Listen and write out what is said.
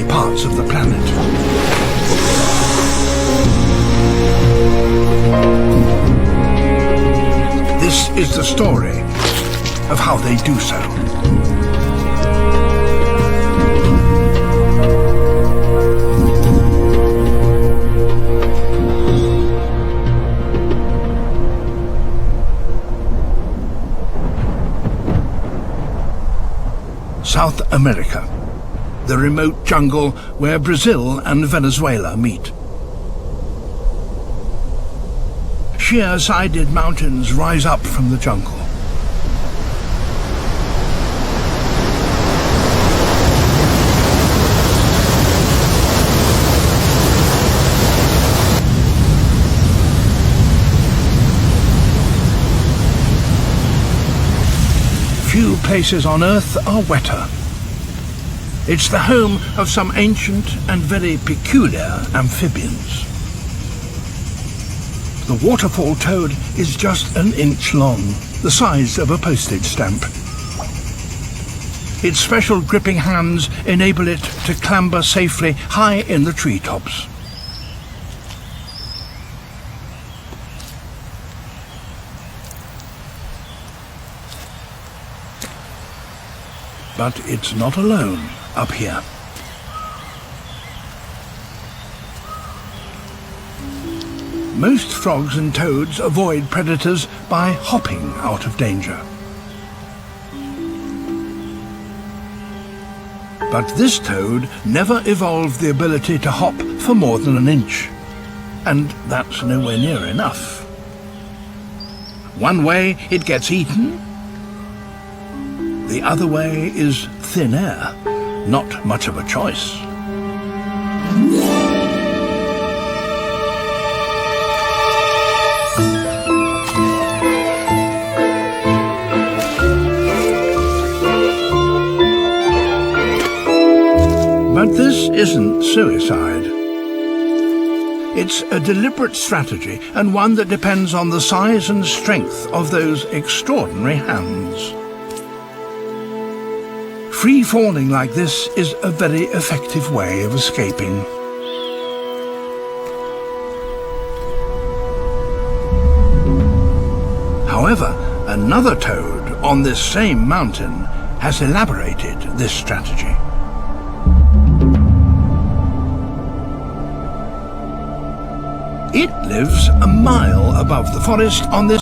parts of the planet. This is the story of how they do so. South America, the remote jungle where Brazil and Venezuela meet. Sheer-sided mountains rise up from the jungle. Few places on Earth are wetter. It's the home of some ancient and very peculiar amphibians. The waterfall toad is just an inch long, the size of a postage stamp. Its special gripping hands enable it to clamber safely high in the treetops. But it's not alone up here. Most frogs and toads avoid predators by hopping out of danger. But this toad never evolved the ability to hop for more than an inch, and that's nowhere near enough. One way it gets eaten, the other way is thin air. Not much of a choice. But this isn't suicide. It's a deliberate strategy, and one that depends on the size and strength of those extraordinary hands. Free falling like this is a very effective way of escaping. However, another toad on this same mountain has elaborated this strategy. It lives a mile above the forest on this